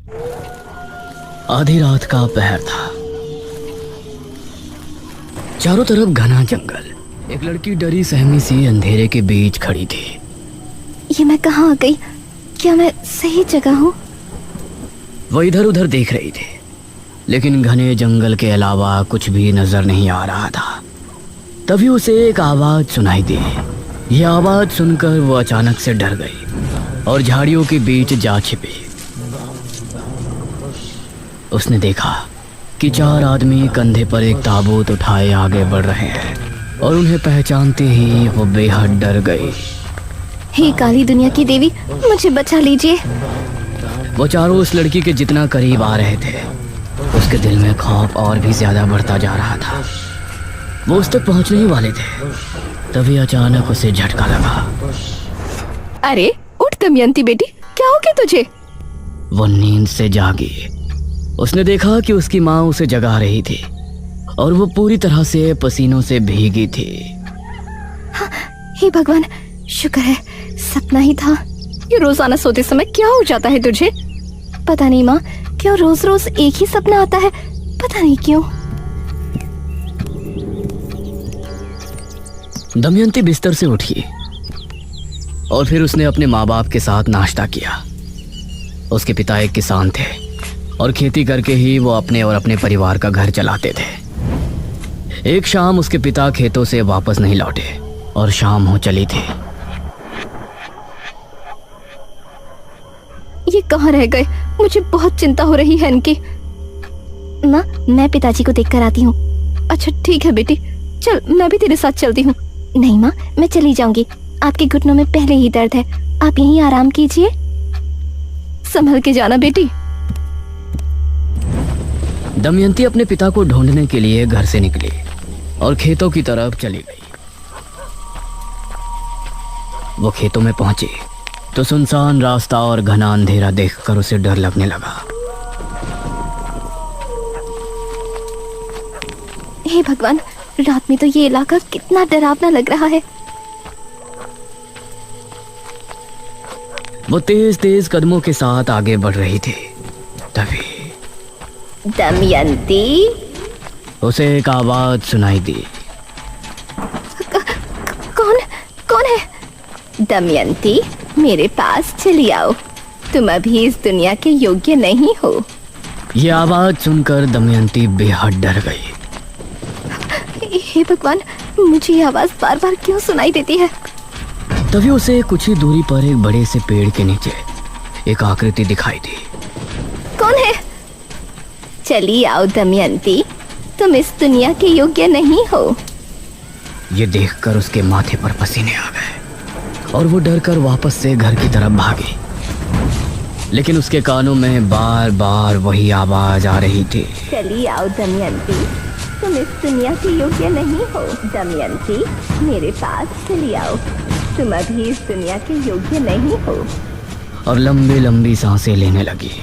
आधी रात का पहर था। चारों तरफ घना जंगल। एक लड़की डरी सहमी सी अंधेरे के बीच खड़ी थी। ये मैं कहाँ आ गई? क्या मैं सही जगह हूँ? वो इधर उधर देख रही थी, लेकिन घने जंगल के अलावा कुछ भी नजर नहीं आ रहा था। तभी उसे एक आवाज सुनाई दी। यह आवाज सुनकर वो अचानक से डर गई और झाड़ियों के बीच जा छिपी। उसने देखा कि 4 आदमी कंधे पर एक ताबूत उठाए आगे बढ़ रहे हैं और उन्हें पहचानते ही वो बेहद डर गई। हे काली दुनिया की देवी, मुझे बचा लीजिए। वो चारों उस लड़की के जितना करीब आ रहे थे, उसके दिल में खौफ और भी ज्यादा बढ़ता जा रहा था। वो उस तक पहुंचने ही वाले थे, तभी अचानक उसे झटका लगा। अरे उठ दमयंती बेटी, क्या हो गया तुझे? वो नींद से जागी। उसने देखा कि उसकी माँ उसे जगा रही थी और वो पूरी तरह से पसीनों से भीगी थी। हाँ, हे भगवान, शुक्र है सपना ही था। ये रोजाना सोते समय क्या हो जाता है तुझे? पता नहीं माँ, क्यों रोज रोज एक ही सपना आता है, पता नहीं क्यों। दमयंती बिस्तर से उठी और फिर उसने अपने माँ बाप के साथ नाश्ता किया। उसके पिता एक किसान थे और खेती करके ही वो अपने और अपने परिवार का घर चलाते थे। एक शाम उसके पिता खेतों से वापस नहीं लौटे और शाम हो चली थी। ये कहाँ रह गए? मुझे बहुत चिंता हो रही है इनकी। माँ, मैं पिताजी को देख कर आती हूँ। अच्छा ठीक है बेटी, चल मैं भी तेरे साथ चलती हूँ। नहीं माँ, मैं चली जाऊंगी। आपके घुटनों में पहले ही दर्द है, आप यहीं आराम कीजिए। संभल के जाना बेटी। दमयंती अपने पिता को ढूंढने के लिए घर से निकली और खेतों की तरफ चली गई। वो खेतों में पहुंची तो सुनसान रास्ता और घना अंधेरा देखकर उसे डर लगने लगा। हे भगवान, रात में तो ये इलाका कितना डरावना लग रहा है। वो तेज तेज कदमों के साथ आगे बढ़ रही थी। तभी दमयंती, उसे एक आवाज सुनाई दी। कौन कौन है? दमयंती, मेरे पास चली आओ, तुम अभी इस दुनिया के योग्य नहीं हो। ये आवाज सुनकर दमयंती बेहद डर गई। हे भगवान, मुझे ये आवाज बार बार क्यों सुनाई देती है? तभी उसे कुछ ही दूरी पर एक बड़े से पेड़ के नीचे एक आकृति दिखाई दी। कौन है? चली आओ दमयंती, तुम इस दुनिया के योग्य नहीं हो। ये देखकर उसके माथे पर पसीने आ गए और वो डरकर वापस से घर की तरफ भागी। लेकिन उसके कानों में बार बार वही आवाज आ रही थी। चली आओ दमयंती, तुम इस दुनिया के योग्य नहीं हो। दमयंती, मेरे पास चली आओ, तुम अभी इस दुनिया के योग्य नहीं हो। और लंबी लंबी सांसें लेने लगी।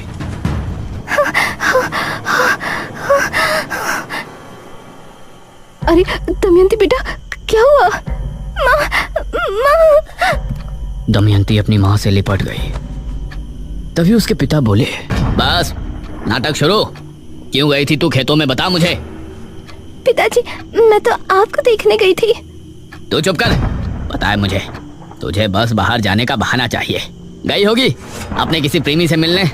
अरे दमयंती बेटा, क्या हुआ? माँ, माँ। दमयंती अपनी माँ से लिपट गई। तभी उसके पिता बोले, बस नाटक शुरू। क्यों गई थी तू खेतों में, बता मुझे। पिताजी, मैं तो आपको देखने गई थी। तू चुप कर, पता है मुझे तुझे बस बाहर जाने का बहाना चाहिए। गई होगी अपने किसी प्रेमी से मिलने।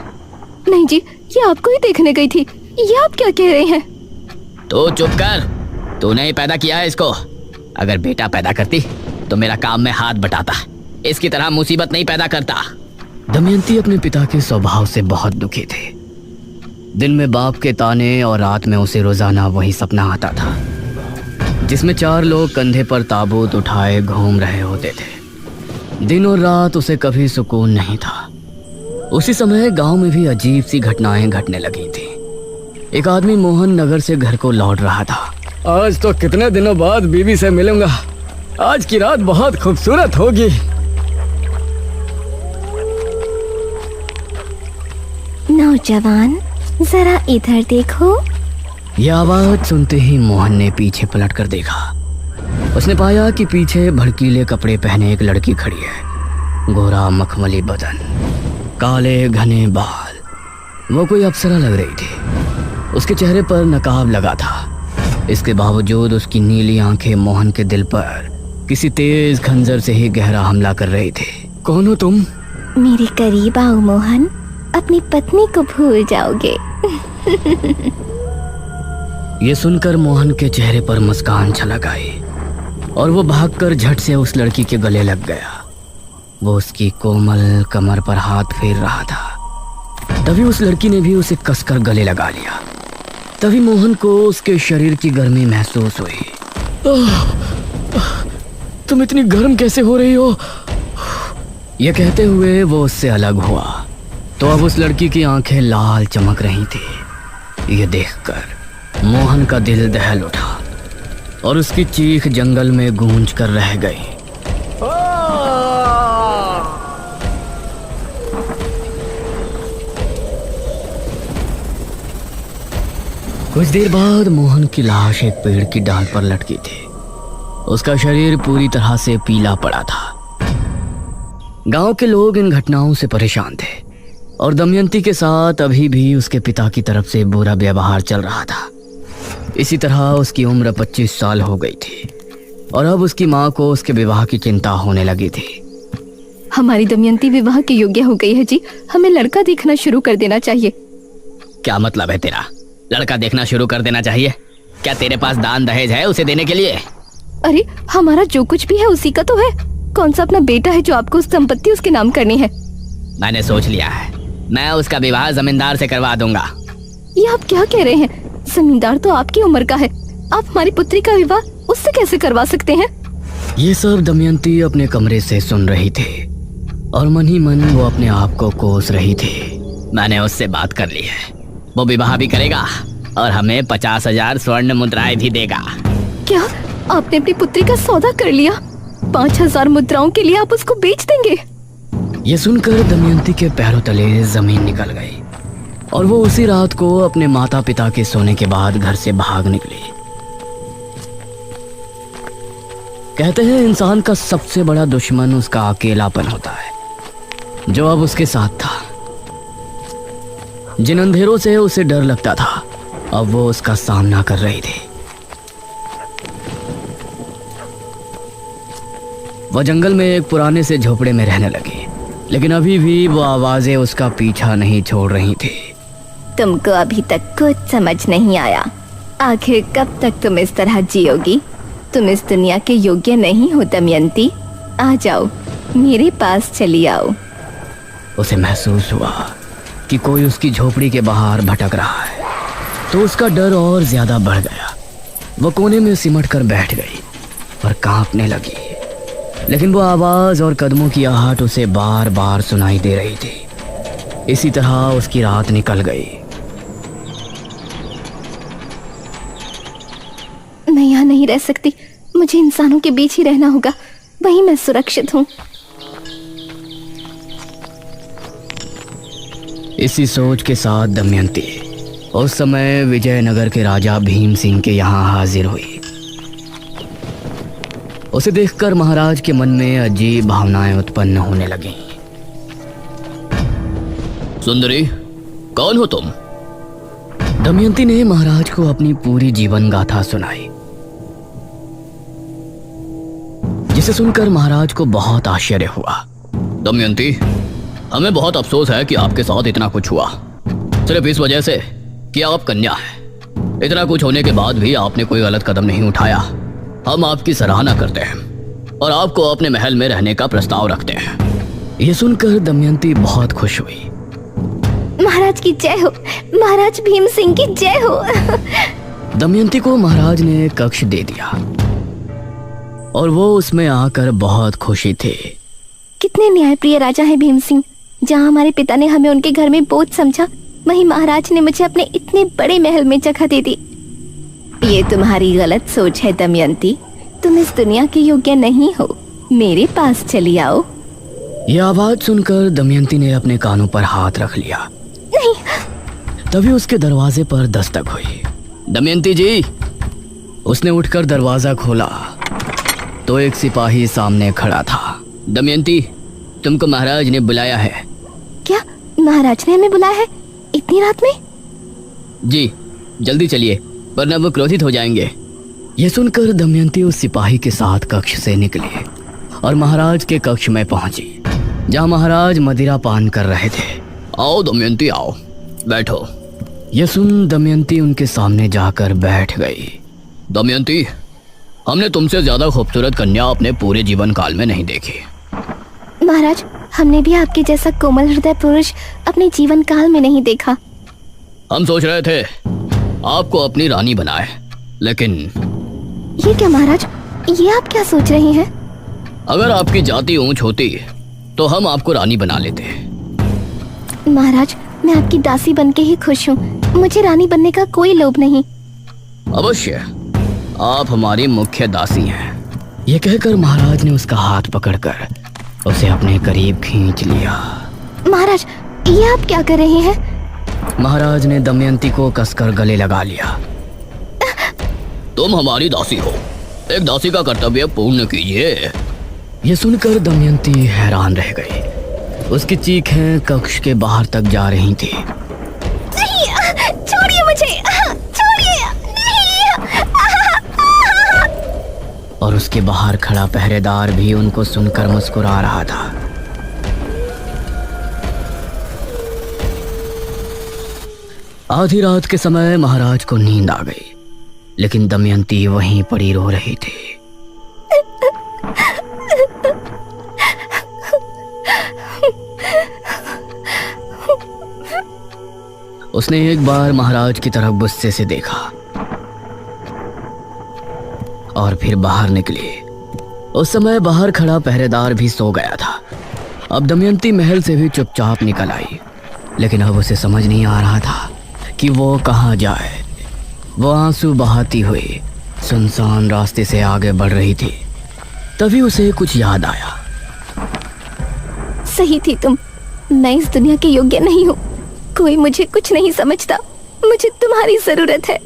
नहीं जी, ये आपको ही देखने गई थी। ये आप क्या कह रहे हैं? तो चुप कर, तूने ही पैदा किया है इसको। अगर बेटा पैदा करती तो मेरा काम में हाथ बटाता, इसकी तरह मुसीबत नहीं पैदा करता। दमयंती अपने पिता के स्वभाव से बहुत दुखी थी। दिन में बाप के ताने और रात में उसे रोजाना वही सपना आता था, जिसमें 4 लोग कंधे पर ताबूत उठाए घूम रहे होते थे। दिन और रात उसे कभी सुकून नहीं था। उसी समय गांव में भी अजीब सी घटनाएं घटने लगी थी। एक आदमी मोहन नगर से घर को लौट रहा था। आज तो कितने दिनों बाद बीवी से मिलूंगा, आज की रात बहुत खूबसूरत होगी। नौजवान, जरा इधर देखो। यह आवाज सुनते ही मोहन ने पीछे पलटकर देखा। उसने पाया कि पीछे भड़कीले कपड़े पहने एक लड़की खड़ी है। गोरा मखमली बदन, काले घने बाल वो कोई अप्सरा लग रही थी। उसके चेहरे पर नकाब लगा था। इसके बावजूद उसकी नीली आंखें मोहन के दिल पर किसी तेज खंजर से ही गहरा हमला कर रही थी। कौन हो तुम? मेरे करीब आओ मोहन, अपनी पत्नी को भूल जाओगे। ये सुनकर मोहन के चेहरे पर मुस्कान छलक आई और वो भागकर झट से उस लड़की के गले लग गया। वो उसकी कोमल कमर पर हाथ फेर रहा था। तभी उस लड़की ने भी उसे कसकर गले लगा लिया। तभी मोहन को उसके शरीर की गर्मी महसूस हुई। तुम इतनी गर्म कैसे हो रही हो? ये कहते हुए वो उससे अलग हुआ तो अब उस लड़की की आंखें लाल चमक रही थी। ये देखकर मोहन का दिल दहल उठा और उसकी चीख जंगल में गूंज कर रह गई। कुछ देर बाद मोहन की लाश एक पेड़ की डाल पर लटकी थी। उसका शरीर पूरी तरह से पीला पड़ा था। गांव के लोग इन घटनाओं से परेशान थे और दमयंती के साथ अभी भी उसके पिता की तरफ से बुरा व्यवहार चल रहा था। इसी तरह उसकी उम्र 25 साल हो गई थी और अब उसकी माँ को उसके विवाह की चिंता होने लगी थी। हमारी दमयंती विवाह के योग्य हो गई है जी, हमें लड़का देखना शुरू कर देना चाहिए। क्या मतलब है तेरा? लड़का देखना शुरू कर देना चाहिए? क्या तेरे पास दान दहेज है उसे देने के लिए? अरे हमारा जो कुछ भी है उसी का तो है। कौन सा अपना बेटा है जो आपको उस संपत्ति उसके नाम करनी है? मैंने सोच लिया है, मैं उसका विवाह जमींदार से करवा दूंगा। ये आप क्या कह रहे हैं? जमींदार तो आपकी उम्र का है, आप हमारी पुत्री का विवाह उससे कैसे करवा सकते हैं? ये सब दमयंती अपने कमरे से सुन रही थी और मन ही मन वो अपने आप को कोस रही थी। मैंने उससे बात कर ली है, वो विवाह भी करेगा और हमें 50,000 स्वर्ण मुद्राएं भी देगा। क्या आपने अपनी पुत्री का सौदा कर लिया? 5,000 मुद्राओं के लिए आप उसको बेच देंगे? ये सुनकर दमयंती के पैरों तले जमीन निकल गई और वो उसी रात को अपने माता पिता के सोने के बाद घर से भाग निकली। कहते हैं इंसान का सबसे बड़ा दुश्मन उसका अकेलापन होता है, जो अब उसके साथ था। जिन अंधेरों से उसे डर लगता था अब वो उसका सामना कर रही थी। वह जंगल में एक पुराने से झोपड़े में रहने लगी, लेकिन अभी भी वो आवाजें उसका पीछा नहीं छोड़ रही थी। तुमको अभी तक कुछ समझ नहीं आया। आखिर कब तक तुम इस तरह जियोगी? तुम इस दुनिया के योग्य नहीं हो दमयंती। आ जाओ, मेरे पास चली आओ। उसे महसूस हुआ कि कोई उसकी झोपड़ी के बाहर भटक रहा है, तो उसका डर और ज्यादा बढ़ गया। वो कोने में सिमट कर बैठ गई और कांपने लगी, लेकिन वो आवाज और कदमों की आहट उसे बार बार सुनाई दे रही थी। इसी तरह उसकी रात निकल गई। मैं यहाँ नहीं रह सकती, मुझे इंसानों के बीच ही रहना होगा, वहीं मैं सुरक्षित हूँ। इसी सोच के साथ दमयंती उस समय विजयनगर के राजा भीम सिंह के यहाँ हाजिर हुई। उसे देखकर महाराज के मन में अजीब भावनाएं उत्पन्न होने लगीं। सुंदरी, कौन हो तुम? दमयंती ने महाराज को अपनी पूरी जीवन गाथा सुनाई, जिसे सुनकर महाराज को बहुत आश्चर्य हुआ। दमयंती, हमें बहुत अफसोस है कि आपके साथ इतना कुछ हुआ, सिर्फ इस वजह से कि आप कन्या हैं। इतना कुछ होने के बाद भी आपने कोई गलत कदम नहीं उठाया। हम आपकी सराहना करते हैं और आपको अपने महल में रहने का प्रस्ताव रखते हैं। ये सुनकर दमयंती बहुत खुश हुई। महाराज की जय हो, महाराज भीम सिंह की जय हो। दमयंती को महाराज ने कक्ष दे दिया और वो उसमें आकर बहुत खुशी थी। कितने न्यायप्रिय राजा है भीम सिंह। जहाँ हमारे पिता ने हमें उनके घर में बोझ समझा, वहीं महाराज ने मुझे अपने इतने बड़े महल में जगह दे दी। ये तुम्हारी गलत सोच है दमयंती, तुम इस दुनिया के योग्य नहीं हो, मेरे पास चली आओ। यह आवाज सुनकर दमयंती ने अपने कानों पर हाथ रख लिया। नहीं। तभी उसके दरवाजे पर दस्तक हुई। दमयंती जी। उसने उठकर दरवाजा खोला तो एक सिपाही सामने खड़ा था। दमयंती, तुमको महाराज ने बुलाया है। क्या महाराज ने हमें बुलाया है? इतनी रात में? जी जल्दी चलिए वरना वो क्रोधित हो जाएंगे। ये सुनकर दमयंती उस सिपाही के साथ कक्ष से निकली और महाराज के कक्ष में पहुंची, जहां महाराज मदिरा पान कर रहे थे। आओ दमयंती आओ, बैठो। ये सुन दमयंती उनके सामने जाकर बैठ गई। दमयंती, हमने तुमसे ज्यादा खूबसूरत कन्या अपने पूरे जीवन काल में नहीं देखी। महाराज, हमने भी आपके जैसा कोमल हृदय पुरुष अपने जीवन काल में नहीं देखा। हम सोच रहे थे आपको अपनी रानी बनाए, लेकिन ये क्या महाराज, ये आप क्या सोच रहे हैं? अगर आपकी जाति ऊंच होती तो हम आपको रानी बना लेते। महाराज, मैं आपकी दासी बनके ही खुश हूँ, मुझे रानी बनने का कोई लोभ नहीं। अवश्य, आप हमारी मुख्य दासी हैं। ये कहकर महाराज ने उसका हाथ पकड़कर उसे अपने करीब खींच लिया। महाराज, ये आप क्या कर रहे हैं? महाराज ने दमयंती को कसकर गले लगा लिया। तुम हमारी दासी हो, एक दासी का कर्तव्य पूर्ण कीजिए। ये सुनकर दमयंती हैरान रह गई। उसकी चीखें कक्ष के बाहर तक जा रही थी। नहीं, छोड़िए मुझे, छोड़िए, नहीं। और उसके बाहर खड़ा पहरेदार भी उनको सुनकर मुस्कुरा रहा था। आधी रात के समय महाराज को नींद आ गई, लेकिन दमयंती वहीं पड़ी रो रही थी। उसने एक बार महाराज की तरफ गुस्से से देखा और फिर बाहर निकली। उस समय बाहर खड़ा पहरेदार भी सो गया था। अब दमयंती महल से भी चुपचाप निकल आई, लेकिन अब उसे समझ नहीं आ रहा था कि वो कहाँ जाए। वो आंसू बहाती हुई सुनसान रास्ते से आगे बढ़ रही थी। तभी उसे कुछ याद आया। सही थी तुम, मैं इस दुनिया के योग्य नहीं हूँ, कोई मुझे कुछ नहीं समझता, मुझे तुम्हारी जरूरत है।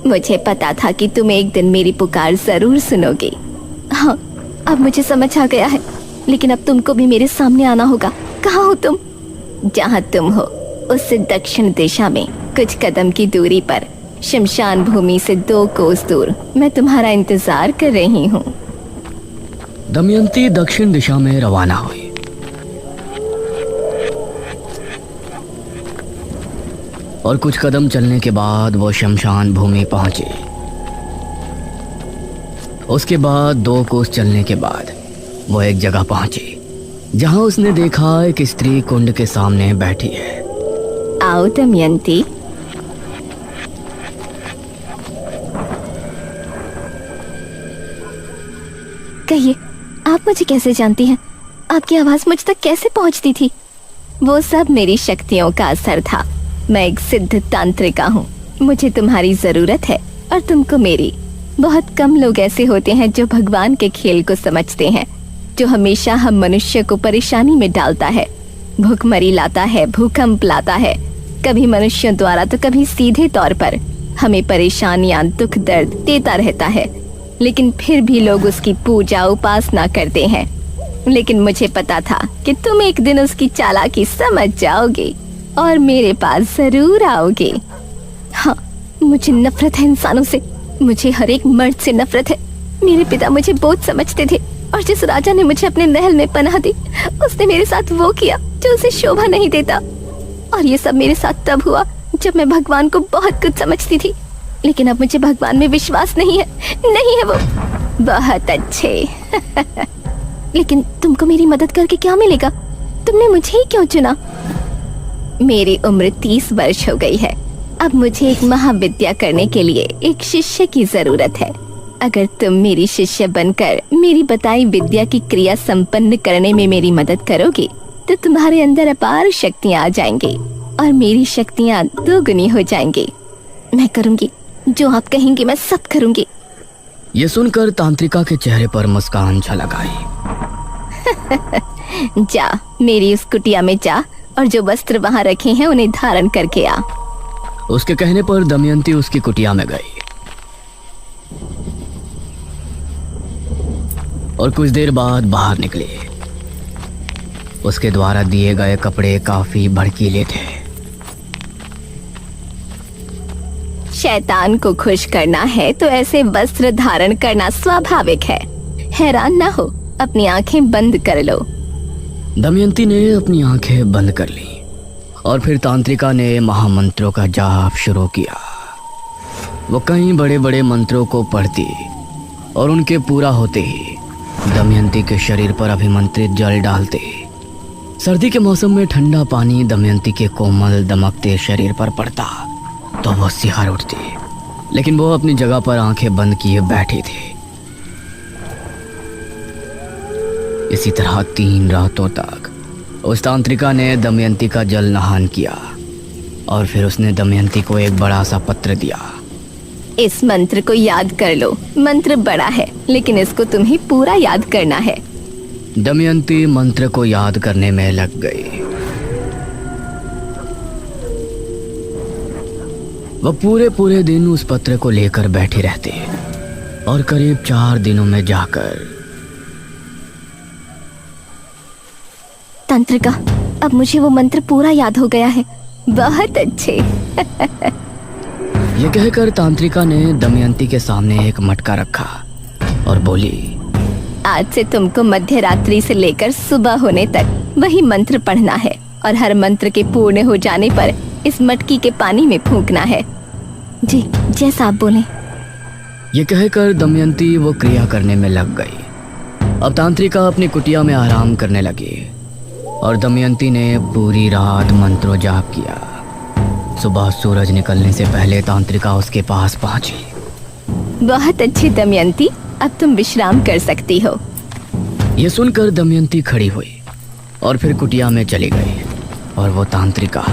मुझे पता था कि तुम एक दिन मेरी पुकार जरूर सुनोगे। हाँ, अब मुझे समझ आ गया है, लेकिन अब तुमको भी मेरे सामने आना होगा। कहाँ हो तुम? जहाँ तुम हो उससे दक्षिण दिशा में कुछ कदम की दूरी पर, शमशान भूमि से 2 कोस दूर, मैं तुम्हारा इंतजार कर रही हूँ। दमयंती दक्षिण दिशा में रवाना हुई। और कुछ कदम चलने के बाद वो शमशान भूमि पहुंची। उसके बाद 2 कोस चलने के बाद वो एक जगह पहुंची, जहां उसने देखा एक स्त्री कुंड के सामने बैठी है। आओ दमयंती। कहिए, आप मुझे कैसे जानती हैं? आपकी आवाज मुझ तक कैसे पहुंचती थी? वो सब मेरी शक्तियों का असर था। मैं एक सिद्ध तांत्रिका हूँ, मुझे तुम्हारी जरूरत है और तुमको मेरी। बहुत कम लोग ऐसे होते हैं जो भगवान के खेल को समझते हैं, जो हमेशा हम मनुष्य को परेशानी में डालता है, भूखमरी लाता है, भूकंप लाता है, कभी मनुष्यों द्वारा तो कभी सीधे तौर पर हमें परेशानियां, दुख दर्द देता रहता है, लेकिन फिर भी लोग उसकी पूजा उपासना करते हैं। लेकिन मुझे पता था कि तुम एक दिन उसकी चालाकी समझ जाओगे और मेरे पास जरूर आओगे। हाँ, मुझे नफरत है इंसानों से, मुझे हर एक मर्द से नफरत है। मेरे पिता मुझे बोझ समझते थे और जिस राजा ने मुझे अपने महल में पनाह दी, उसने मेरे साथ वो किया जो उसे शोभा नहीं देता। और ये सब मेरे साथ तब हुआ जब मैं भगवान को बहुत कुछ समझती थी, लेकिन अब मुझे भगवान में विश्वास नहीं है। नहीं है वो। बहुत अच्छे। लेकिन तुमको मेरी मदद करके क्या मिलेगा? तुमने मुझे ही क्यों चुना? मेरी उम्र 30 वर्ष हो गई है। अब मुझे एक महाविद्या करने के लिए एक शिष्य की जरूरत है। अगर तुम मेरी शिष्य बनकर मेरी बताई विद्या की क्रिया संपन्न करने में मेरी मदद करोगे तो तुम्हारे अंदर अपार शक्तियाँ आ जाएंगी और मेरी शक्तियाँ 2 गुनी हो जाएंगी। मैं करूँगी जो आप कहेंगे, मैं सब करूँगी। ये सुनकर तांत्रिका के चेहरे पर मुस्कान झलक आई। जा, मेरी उस कुटिया में जा और जो वस्त्र वहाँ रखे हैं उन्हें धारण करके आ। उसके कहने पर दमयंती उसकी कुटिया में गई और कुछ देर बाद बाहर निकली। उसके द्वारा दिए गए कपड़े काफी भड़कीले थे। शैतान को खुश करना है तो ऐसे वस्त्र धारण करना स्वाभाविक है। हैरान ना हो, अपनी आंखें बंद कर लो। दमयंती ने अपनी आंखें बंद कर ली और फिर तांत्रिका ने महामंत्रों का जाप शुरू किया। वो कई बड़े बड़े मंत्रों को पढ़ती और उनके पूरा होते ही दमयंती के शरीर पर अभिमंत्रित जल डालते। सर्दी के मौसम में ठंडा पानी दमयंती के कोमल दमकते शरीर पर पड़ता तो वो सिहर उठती, लेकिन वो अपनी जगह पर आंखें बंद किए बैठी थी। इसी तरह 3 रातों तक उस तांत्रिका ने दमयंती का जल नहान किया और फिर उसने दमयंती को एक बड़ा सा पत्र दिया। इस मंत्र को याद कर लो। मंत्र बड़ा है लेकिन इसको तुम्हें पूरा याद करना है। दमयंती मंत्र को याद करने में लग गई। वह पूरे दिन उस पत्र को लेकर बैठी रहती और करीब 4 दिनों में जाकर तंत्रिका, अब मुझे वो मंत्र पूरा याद हो गया है। बहुत अच्छे। ये कहकर तांत्रिका ने दमयंती के सामने एक मटका रखा और बोली, आज से तुमको मध्य रात्रि से लेकर सुबह होने तक वही मंत्र पढ़ना है और हर मंत्र के पूर्ण हो जाने पर इस मटकी के पानी में फूंकना है। जी, जैसा आप बोले। ये कहकर दमयंती वो क्रिया करने में लग गई। अब तांत्रिका अपनी कुटिया में आराम करने लगी और दमयंती ने पूरी रात मंत्रो जाप किया। सुबह सूरज निकलने से पहले तांत्रिका उसके पास पहुंची। बहुत अच्छी दमयंती, अब तुम विश्राम कर सकती हो। ये सुनकर दमयंती खड़ी हुई और फिर कुटिया में चली गई और वो तांत्रिका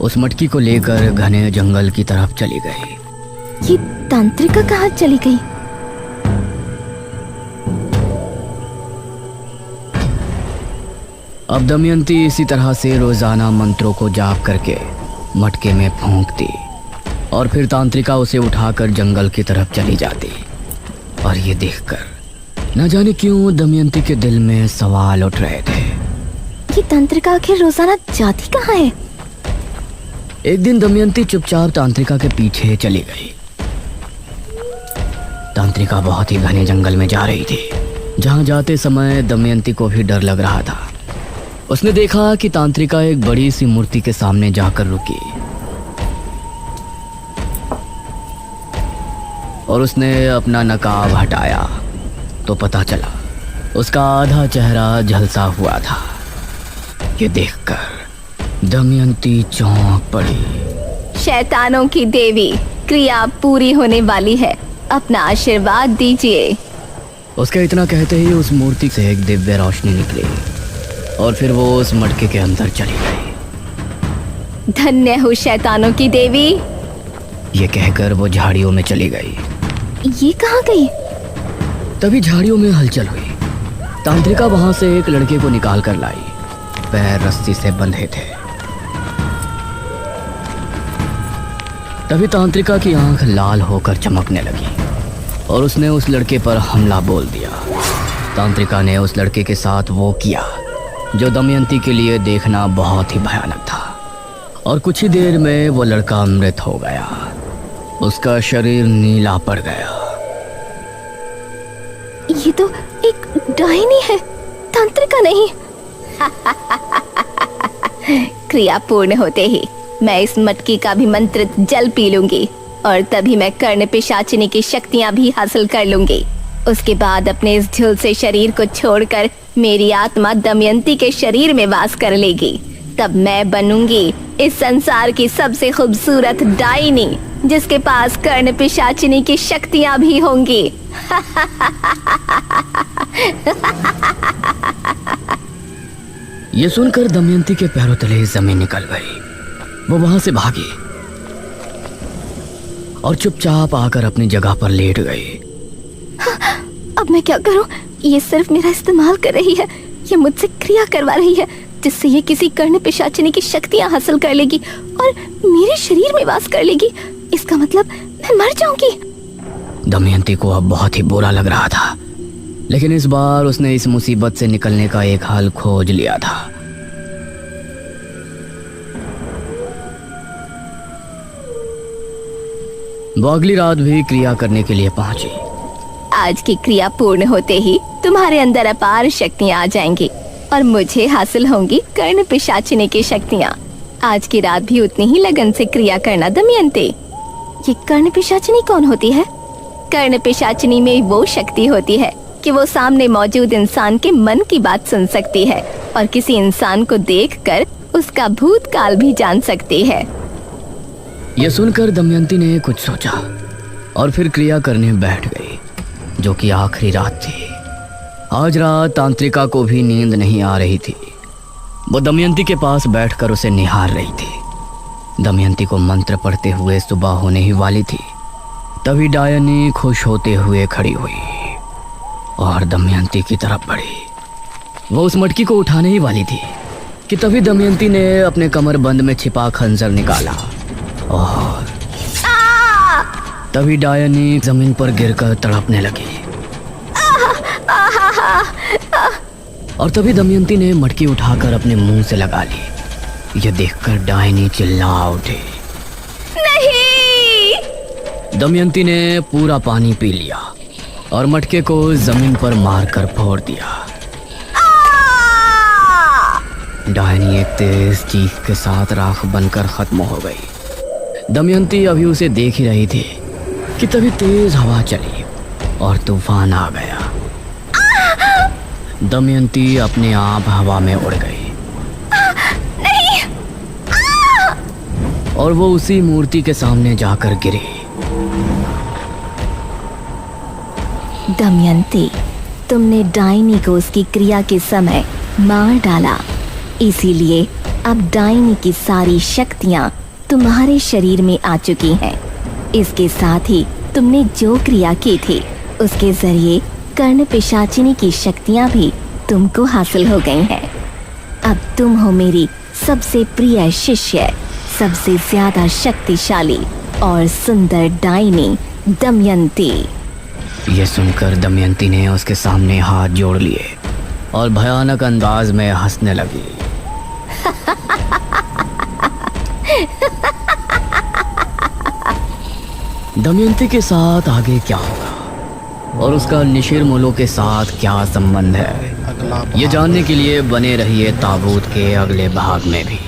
उस मटकी को लेकर घने जंगल की तरफ चली गई। ये तांत्रिका कहाँ चली गई? अब दमयंती इसी तरह से रोजाना मंत्रों को जाप करके मटके में फूंकती और फिर तांत्रिका उसे उठाकर जंगल की तरफ चली जाती। और ये देखकर न जाने क्यों दमयंती के दिल में सवाल उठ रहे थे। ये तांत्रिका आखिर रोजाना जाती कहाँ है? एक दिन दमयंती चुपचाप तांत्रिका के पीछे चली गई। तांत्रिका बहुत ही घने जंगल में जा रही थी, जहां जाते समय दमयंती को भी डर लग रहा था। उसने देखा कि तांत्रिका एक बड़ी सी मूर्ति के सामने जाकर रुकी और उसने अपना नकाब हटाया तो पता चला उसका आधा चेहरा झलसा हुआ था। ये देखकर दमयंती चौंक पड़ी। शैतानों की देवी, क्रिया पूरी होने वाली है, अपना आशीर्वाद दीजिए। उसके इतना कहते ही उस मूर्ति से एक दिव्य रोशनी निकली और फिर वो उस मटके के अंदर चली गई। धन्य हो शैतानों की देवी। ये कहकर वो झाड़ियों में चली गई। ये कहाँ गई? तभी झाड़ियों में हलचल हुई। तांत्रिका वहां से एक लड़के को निकाल कर लाई। पैर रस्सी से बंधे थे। तभी तांत्रिका की आंख लाल होकर चमकने लगी और उसने उस लड़के पर हमला बोल दिया। तांत्रिका ने उस लड़के के साथ वो किया जो दमयंती के लिए देखना बहुत ही भयानक था और कुछ ही देर में वो लड़का मृत हो गया। उसका शरीर नीला पड़ गया। ये तो एक डायनी है, तांत्रिका नहीं। क्रिया पूर्ण होते ही मैं इस मटकी का भी मंत्रित जल पी लूंगी और तभी मैं कर्ण पिशाचिनी की शक्तियां भी हासिल कर लूंगी। उसके बाद अपने इस झुलसे शरीर को छोड़कर मेरी आत्मा दमयंती के शरीर में वास कर लेगी। तब मैं बनूंगी इस संसार की सबसे खूबसूरत डायनी, जिसके पास कर्ण पिशाचिनी की शक्तियां भी होंगी। ये सुनकर दमयंती के पैरों तले जमीन निकल गई। वो वहां से भागी और चुपचाप आकर अपनी जगह पर लेट गई। अब मैं क्या करूं? ये सिर्फ मेरा इस्तेमाल कर रही है। ये मुझसे क्रिया करवा रही है जिससे ये किसी कर्ण पिशाचिनी की शक्तियां हासिल कर लेगी और मेरे शरीर में वास कर लेगी। इसका मतलब मैं मर जाऊंगी। दमयंती को अब बहुत ही बुरा लग रहा था, लेकिन इस बार उसने इस मुसीबत से निकलने का एक हल खोज लिया था। वो अगली रात भी क्रिया करने के लिए पहुंची। आज की क्रिया पूर्ण होते ही तुम्हारे अंदर अपार शक्तियाँ आ जाएंगी और मुझे हासिल होंगी कर्ण पिशाचिनी की शक्तियाँ। आज की रात भी उतनी ही लगन से क्रिया करना दमयंती। ये कर्ण पिशाचिनी कौन होती है? कर्ण पिशाचिनी में वो शक्ति होती है कि वो सामने मौजूद इंसान के मन की बात सुन सकती है और किसी इंसान को देखकर उसका भूतकाल भी जान सकती है। यह सुनकर दमयंती ने कुछ सोचा और फिर क्रिया करने बैठ गई, जो कि आखिरी रात थी। आज रात तांत्रिका को भी नींद नहीं आ रही थी। वो दमयंती के पास बैठकर उसे निहार रही थी। दमयंती को मंत्र पढ़ते हुए सुबह होने ही वाली थी। तभी डायनी खुश होते हुए खड़ी हुई और दमयंती की तरफ बढ़ी। वो उस मटकी को उठाने ही वाली थी कि तभी दमयंती ने अपने कमरबंद में छिपा खंजर निकाला और तभी डायनी जमीन पर गिरकर तड़पने लगी। और तभी दमयंती ने मटकी उठाकर अपने मुंह से लगा ली। यह देखकर डायनी चिल्ला उठी। नहीं! दमयंती ने पूरा पानी पी लिया और मटके को जमीन पर मारकर फोड़ दिया। डायनी एक तेज चीख के साथ राख बनकर खत्म हो गई। दमयंती अभी उसे देख ही रही थी कि तभी तेज हवा चली और तूफान आ गया। दमयंती अपने आप हवा में उड़ गई। नहीं! और वो उसी मूर्ति के सामने जाकर गिरी। दमयंती, तुमने डायनी को उसकी क्रिया के समय मार डाला, इसीलिए अब डायनी की सारी शक्तियां तुम्हारे शरीर में आ चुकी हैं। इसके साथ ही तुमने जो क्रिया की थी उसके जरिए कर्ण पिशाचिनी की शक्तियां भी तुमको हासिल हो गई हैं। अब तुम हो मेरी सबसे प्रिय शिष्य, सबसे ज्यादा शक्तिशाली और सुंदर डायनी दमयंती। ये सुनकर दमयंती ने उसके सामने हाथ जोड़ लिए और भयानक अंदाज में हंसने लगी। दमयंती के साथ आगे क्या होगा और उसका निशिर-मुलो के साथ क्या संबंध है, ये जानने के लिए बने रहिए ताबूत के अगले भाग में भी।